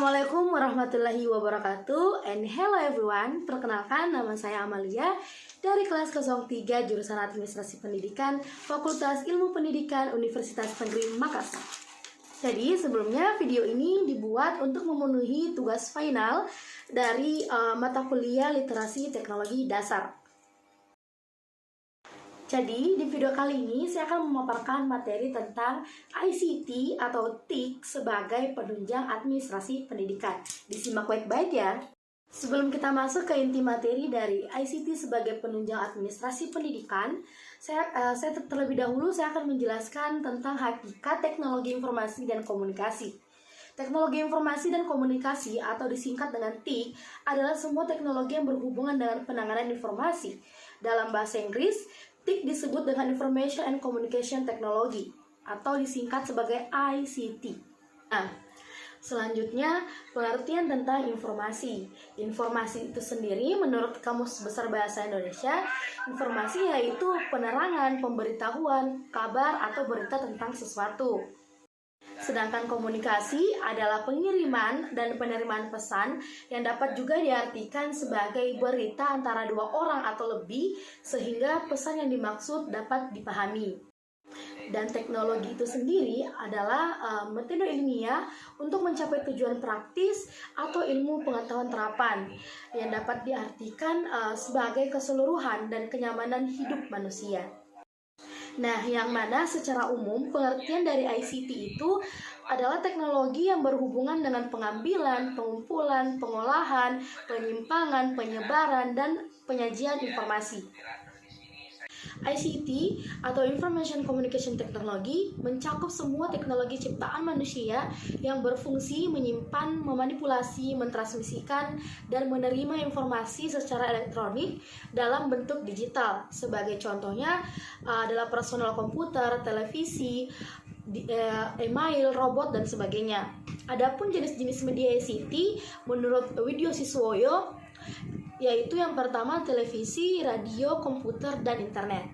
Assalamualaikum warahmatullahi wabarakatuh. And hello everyone. Perkenalkan, nama saya Amalia dari kelas 03 jurusan Administrasi Pendidikan Fakultas Ilmu Pendidikan Universitas Negeri Makassar. Jadi sebelumnya video ini dibuat untuk memenuhi tugas final dari mata kuliah Literasi Teknologi Dasar. Jadi di video kali ini saya akan memaparkan materi tentang ICT atau TIK sebagai penunjang administrasi pendidikan. Disimak baik-baik ya. Sebelum kita masuk ke inti materi dari ICT sebagai penunjang administrasi pendidikan, saya terlebih dahulu saya akan menjelaskan tentang hakikat teknologi informasi dan komunikasi. Teknologi informasi dan komunikasi atau disingkat dengan TIK adalah semua teknologi yang berhubungan dengan penanganan informasi. Dalam bahasa Inggris, TIK disebut dengan Information and Communication Technology atau disingkat sebagai ICT. Nah, selanjutnya pengertian tentang informasi. Informasi itu sendiri menurut Kamus Besar Bahasa Indonesia, informasi yaitu penerangan, pemberitahuan, kabar atau berita tentang sesuatu. Sedangkan komunikasi adalah pengiriman dan penerimaan pesan yang dapat juga diartikan sebagai berita antara dua orang atau lebih sehingga pesan yang dimaksud dapat dipahami. Dan teknologi itu sendiri adalah metode ilmiah untuk mencapai tujuan praktis atau ilmu pengetahuan terapan yang dapat diartikan sebagai keseluruhan dan kenyamanan hidup manusia. Nah, yang mana secara umum pengertian dari ICT itu adalah teknologi yang berhubungan dengan pengambilan, pengumpulan, pengolahan, penyimpangan, penyebaran, dan penyajian informasi. ICT atau Information Communication Technology mencakup semua teknologi ciptaan manusia yang berfungsi menyimpan, memanipulasi, mentransmisikan, dan menerima informasi secara elektronik dalam bentuk digital. Sebagai contohnya adalah personal komputer, televisi, email, robot, dan sebagainya. Adapun jenis-jenis media ICT menurut Widyo Siswoyo yaitu yang pertama televisi, radio, komputer, dan internet.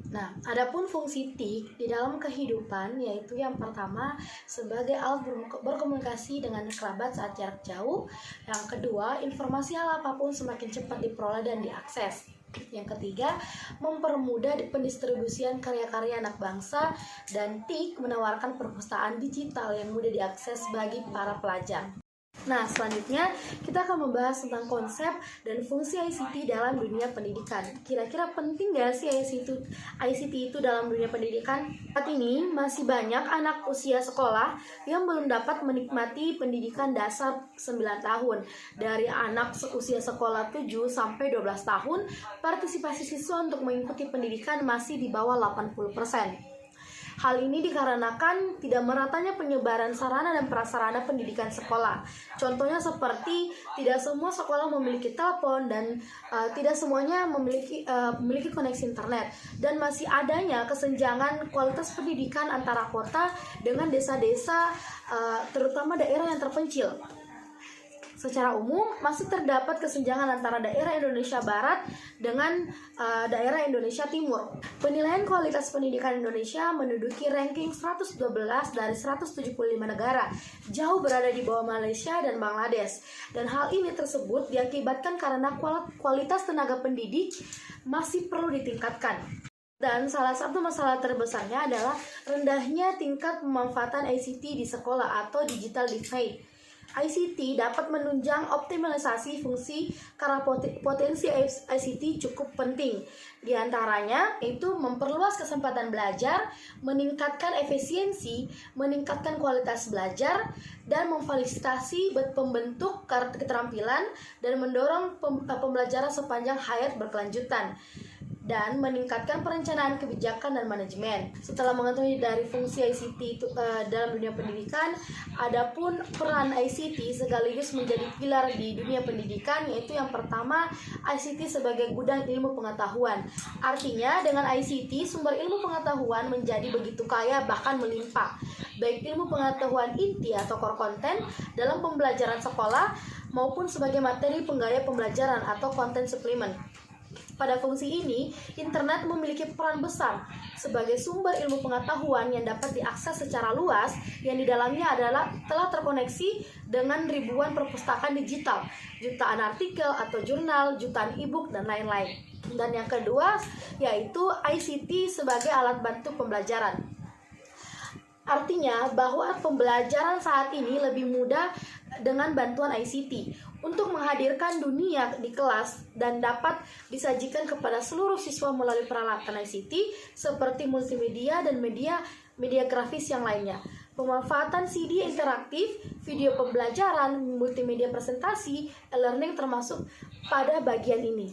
Nah, adapun fungsi TIK di dalam kehidupan yaitu yang pertama sebagai alat berkomunikasi dengan kerabat saat jarak jauh. Yang kedua, informasi hal apapun semakin cepat diperoleh dan diakses. Yang ketiga, mempermudah pendistribusian karya-karya anak bangsa, dan TIK menawarkan perpustakaan digital yang mudah diakses bagi para pelajar. Nah, selanjutnya kita akan membahas tentang konsep dan fungsi ICT dalam dunia pendidikan. Kira-kira penting gak sih ICT itu dalam dunia pendidikan? Saat ini masih banyak anak usia sekolah yang belum dapat menikmati pendidikan dasar 9 tahun. Dari anak usia sekolah 7 sampai 12 tahun, partisipasi siswa untuk mengikuti pendidikan masih di bawah 80%. Hal ini dikarenakan tidak meratanya penyebaran sarana dan prasarana pendidikan sekolah. Contohnya seperti tidak semua sekolah memiliki telepon dan tidak semuanya memiliki koneksi internet. Dan masih adanya kesenjangan kualitas pendidikan antara kota dengan desa-desa, terutama daerah yang terpencil. Secara umum, masih terdapat kesenjangan antara daerah Indonesia Barat dengan daerah Indonesia Timur. Penilaian kualitas pendidikan Indonesia menduduki ranking 112 dari 175 negara, jauh berada di bawah Malaysia dan Bangladesh. Dan hal ini tersebut diakibatkan karena kualitas tenaga pendidik masih perlu ditingkatkan. Dan salah satu masalah terbesarnya adalah rendahnya tingkat pemanfaatan ICT di sekolah atau digital divide. ICT dapat menunjang optimalisasi fungsi karena potensi ICT cukup penting. Di antaranya itu memperluas kesempatan belajar, meningkatkan efisiensi, meningkatkan kualitas belajar, dan memfasilitasi pembentuk keterampilan dan mendorong pembelajaran sepanjang hayat berkelanjutan, dan meningkatkan perencanaan kebijakan dan manajemen. Setelah mengetahui dari fungsi ICT itu dalam dunia pendidikan, adapun peran ICT sekaligus menjadi pilar di dunia pendidikan, yaitu yang pertama, ICT sebagai gudang ilmu pengetahuan. Artinya dengan ICT sumber ilmu pengetahuan menjadi begitu kaya bahkan melimpah, baik ilmu pengetahuan inti atau core content dalam pembelajaran sekolah maupun sebagai materi penggaya pembelajaran atau konten suplemen. Pada fungsi ini, internet memiliki peran besar sebagai sumber ilmu pengetahuan yang dapat diakses secara luas, yang di dalamnya adalah telah terkoneksi dengan ribuan perpustakaan digital, jutaan artikel atau jurnal, jutaan e-book, dan lain-lain. Dan yang kedua yaitu ICT sebagai alat bantu pembelajaran. Artinya bahwa pembelajaran saat ini lebih mudah dengan bantuan ICT untuk menghadirkan dunia di kelas dan dapat disajikan kepada seluruh siswa melalui peralatan ICT seperti multimedia dan media grafis yang lainnya. Pemanfaatan CD interaktif, video pembelajaran, multimedia presentasi, e-learning termasuk pada bagian ini.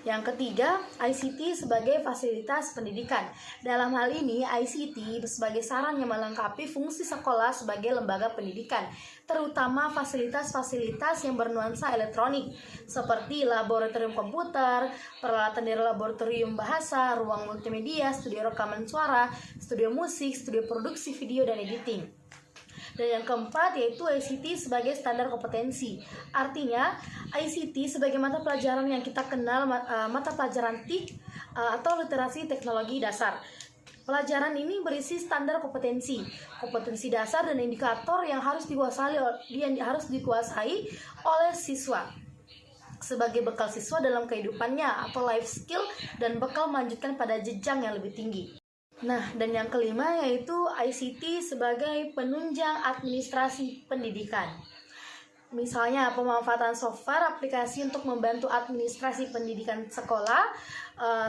Yang ketiga, ICT sebagai fasilitas pendidikan. Dalam hal ini, ICT sebagai sarana yang melengkapi fungsi sekolah sebagai lembaga pendidikan, terutama fasilitas-fasilitas yang bernuansa elektronik, seperti laboratorium komputer, peralatan dari laboratorium bahasa, ruang multimedia, studio rekaman suara, studio musik, studio produksi video, dan editing. Dan yang keempat yaitu ICT sebagai standar kompetensi. Artinya ICT sebagai mata pelajaran yang kita kenal mata pelajaran TIK atau literasi teknologi dasar. Pelajaran ini berisi standar kompetensi dasar dan indikator yang harus dikuasai oleh siswa sebagai bekal siswa dalam kehidupannya atau life skill dan bekal melanjutkan pada jenjang yang lebih tinggi. Nah, dan yang kelima yaitu ICT sebagai penunjang administrasi pendidikan. Misalnya pemanfaatan software aplikasi untuk membantu administrasi pendidikan sekolah,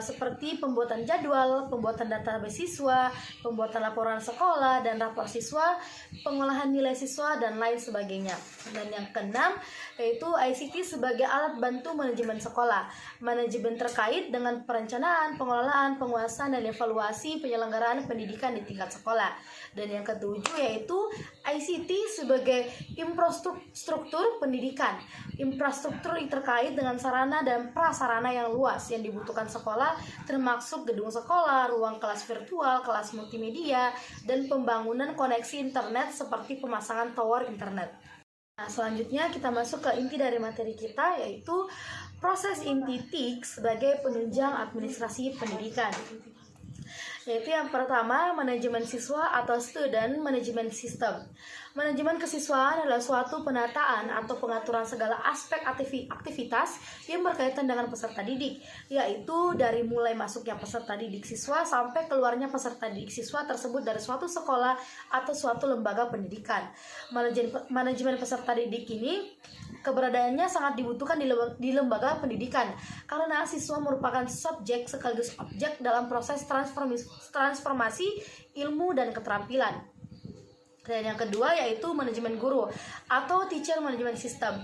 seperti pembuatan jadwal, pembuatan database siswa, pembuatan laporan sekolah dan rapor siswa, pengolahan nilai siswa, dan lain sebagainya. Dan yang keenam yaitu ICT sebagai alat bantu manajemen sekolah, manajemen terkait dengan perencanaan, pengelolaan, penguasaan, dan evaluasi penyelenggaraan pendidikan di tingkat sekolah. Dan yang ketujuh yaitu ICT sebagai infrastruktur pendidikan, infrastruktur terkait dengan sarana dan prasarana yang luas yang dibutuhkan sekolah, termasuk gedung sekolah, ruang kelas virtual, kelas multimedia, dan pembangunan koneksi internet seperti pemasangan tower internet. Nah, selanjutnya kita masuk ke inti dari materi kita, yaitu proses inti TIK sebagai penunjang administrasi pendidikan. Yaitu yang pertama, manajemen siswa atau student management system. Manajemen kesiswaan adalah suatu penataan atau pengaturan segala aspek aktivitas yang berkaitan dengan peserta didik, yaitu dari mulai masuknya peserta didik siswa sampai keluarnya peserta didik siswa tersebut dari suatu sekolah atau suatu lembaga pendidikan. Manajemen peserta didik ini keberadaannya sangat dibutuhkan di lembaga pendidikan karena siswa merupakan subjek sekaligus objek dalam proses transformasi ilmu dan keterampilan. Dan yang kedua yaitu manajemen guru atau teacher management system.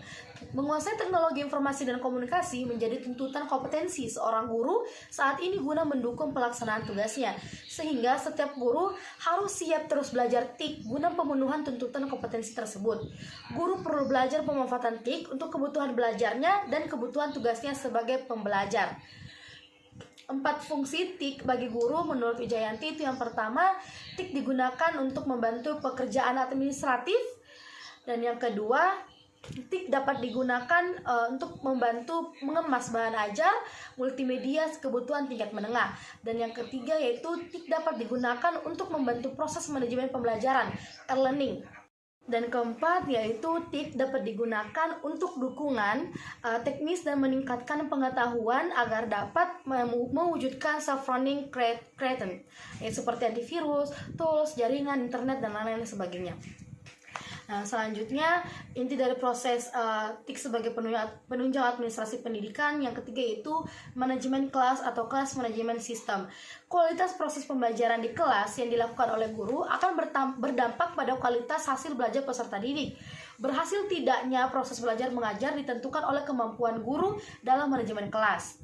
Menguasai teknologi informasi dan komunikasi menjadi tuntutan kompetensi seorang guru saat ini guna mendukung pelaksanaan tugasnya. Sehingga setiap guru harus siap terus belajar TIK guna pemenuhan tuntutan kompetensi tersebut. Guru perlu belajar pemanfaatan TIK untuk kebutuhan belajarnya dan kebutuhan tugasnya sebagai pembelajar. 4 fungsi TIK bagi guru menurut Wijayanti itu yang pertama, TIK digunakan untuk membantu pekerjaan administratif. Dan yang kedua, TIK dapat digunakan untuk membantu mengemas bahan ajar, multimedia kebutuhan tingkat menengah. Dan yang ketiga yaitu TIK dapat digunakan untuk membantu proses manajemen pembelajaran, e-learning. Dan keempat yaitu TIK dapat digunakan untuk dukungan teknis dan meningkatkan pengetahuan agar dapat mewujudkan self-running creator, seperti antivirus, tools, jaringan, internet, dan lain-lain sebagainya. Nah, selanjutnya inti dari proses TIK sebagai penunjang administrasi pendidikan yang ketiga yaitu manajemen kelas atau kelas manajemen sistem. Kualitas proses pembelajaran di kelas yang dilakukan oleh guru akan berdampak pada kualitas hasil belajar peserta didik. Berhasil tidaknya proses belajar mengajar ditentukan oleh kemampuan guru dalam manajemen kelas.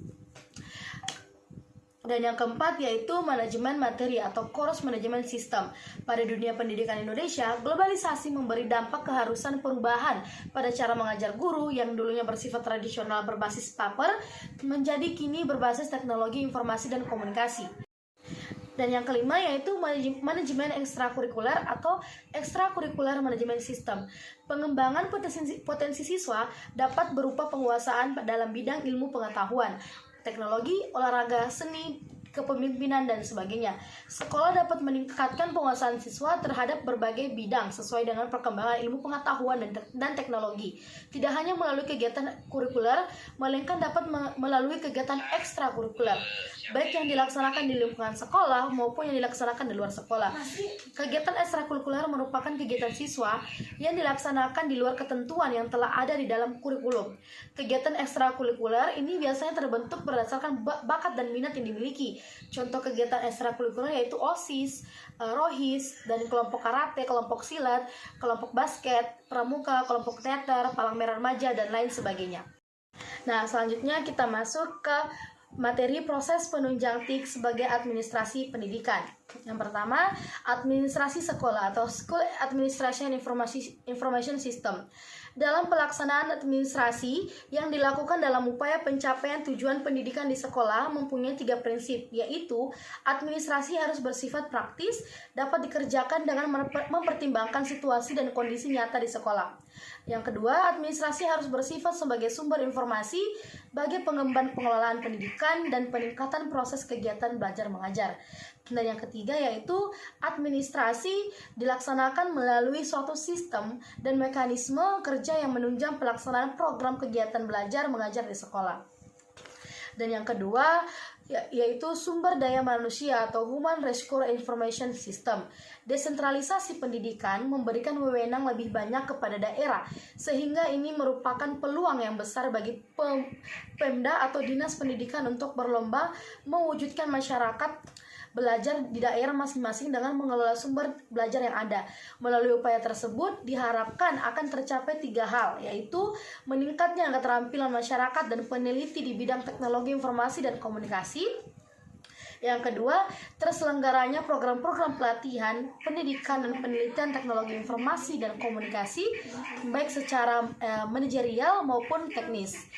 Dan yang keempat yaitu manajemen materi atau course management system. Pada dunia pendidikan Indonesia, globalisasi memberi dampak keharusan perubahan pada cara mengajar guru yang dulunya bersifat tradisional berbasis paper menjadi kini berbasis teknologi informasi dan komunikasi. Dan yang kelima yaitu manajemen ekstrakurikuler atau ekstrakurikuler manajemen sistem. Pengembangan potensi siswa dapat berupa penguasaan dalam bidang ilmu pengetahuan, teknologi, olahraga, seni, kepemimpinan, dan sebagainya. Sekolah dapat meningkatkan penguasaan siswa terhadap berbagai bidang sesuai dengan perkembangan ilmu pengetahuan dan teknologi. Tidak hanya melalui kegiatan kurikuler, melainkan dapat melalui kegiatan ekstrakurikuler, baik yang dilaksanakan di lingkungan sekolah maupun yang dilaksanakan di luar sekolah. Kegiatan ekstrakurikuler merupakan kegiatan siswa yang dilaksanakan di luar ketentuan yang telah ada di dalam kurikulum. Kegiatan ekstrakurikuler ini biasanya terbentuk berdasarkan bakat dan minat yang dimiliki. Contoh kegiatan ekstrakurikuler yaitu OSIS, ROHIS, dan kelompok karate, kelompok silat, kelompok basket, pramuka, kelompok teater, palang merah remaja, dan lain sebagainya. Nah, selanjutnya kita masuk ke materi proses penunjang TIK sebagai administrasi pendidikan. Yang pertama, administrasi sekolah atau School Administration Information System. Dalam pelaksanaan administrasi yang dilakukan dalam upaya pencapaian tujuan pendidikan di sekolah mempunyai 3 prinsip, yaitu administrasi harus bersifat praktis, dapat dikerjakan dengan mempertimbangkan situasi dan kondisi nyata di sekolah. Yang kedua, administrasi harus bersifat sebagai sumber informasi bagi pengembangan pengelolaan pendidikan dan peningkatan proses kegiatan belajar mengajar. Dan yang ketiga yaitu administrasi dilaksanakan melalui suatu sistem dan mekanisme kerja yang menunjang pelaksanaan program kegiatan belajar mengajar di sekolah. Dan yang kedua yaitu sumber daya manusia atau Human Resource Information System. Desentralisasi pendidikan memberikan wewenang lebih banyak kepada daerah, sehingga ini merupakan peluang yang besar bagi Pemda atau Dinas Pendidikan untuk berlomba mewujudkan masyarakat belajar di daerah masing-masing dengan mengelola sumber belajar yang ada. Melalui upaya tersebut diharapkan akan tercapai 3 hal, yaitu meningkatnya keterampilan masyarakat dan peneliti di bidang teknologi informasi dan komunikasi. Yang kedua, terselenggaranya program-program pelatihan, pendidikan, dan penelitian teknologi informasi dan komunikasi, baik secara manajerial maupun teknis.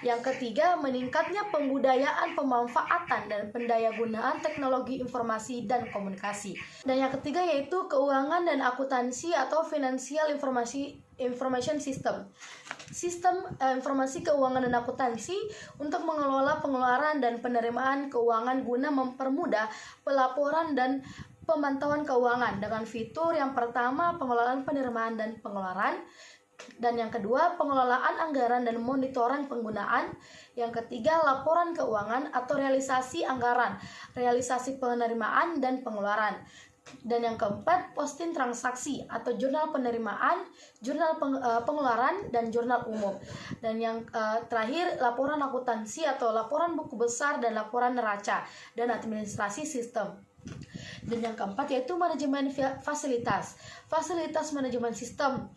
Yang ketiga, meningkatnya pembudayaan pemanfaatan dan pendayagunaan teknologi informasi dan komunikasi. Dan yang ketiga yaitu keuangan dan akuntansi atau Financial Information System. Sistem informasi keuangan dan akuntansi untuk mengelola pengeluaran dan penerimaan keuangan guna mempermudah pelaporan dan pemantauan keuangan dengan fitur yang pertama pengelolaan penerimaan dan pengeluaran, dan yang kedua pengelolaan anggaran dan monitoring penggunaan, yang ketiga laporan keuangan atau realisasi anggaran, realisasi penerimaan dan pengeluaran, dan yang keempat posting transaksi atau jurnal penerimaan, jurnal pengeluaran, dan jurnal umum, dan yang terakhir laporan akuntansi atau laporan buku besar dan laporan neraca dan administrasi sistem. Dan yang keempat yaitu manajemen fasilitas manajemen sistem,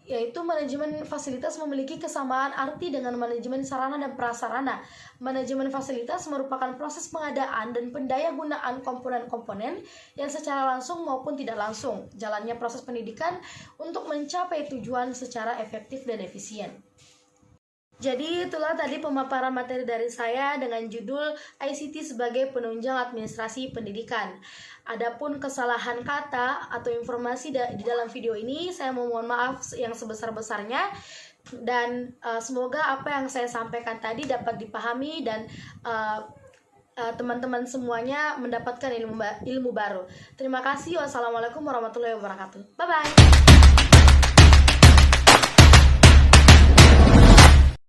yaitu manajemen fasilitas memiliki kesamaan arti dengan manajemen sarana dan prasarana. Manajemen fasilitas merupakan proses pengadaan dan pendayagunaan komponen-komponen yang secara langsung maupun tidak langsung jalannya proses pendidikan untuk mencapai tujuan secara efektif dan efisien. Jadi itulah tadi pemaparan materi dari saya dengan judul ICT sebagai penunjang administrasi pendidikan. Adapun kesalahan kata atau informasi di dalam video ini, saya mohon maaf yang sebesar-besarnya. Dan semoga apa yang saya sampaikan tadi dapat dipahami dan teman-teman semuanya mendapatkan ilmu baru. Terima kasih. Wassalamualaikum warahmatullahi wabarakatuh. Bye-bye.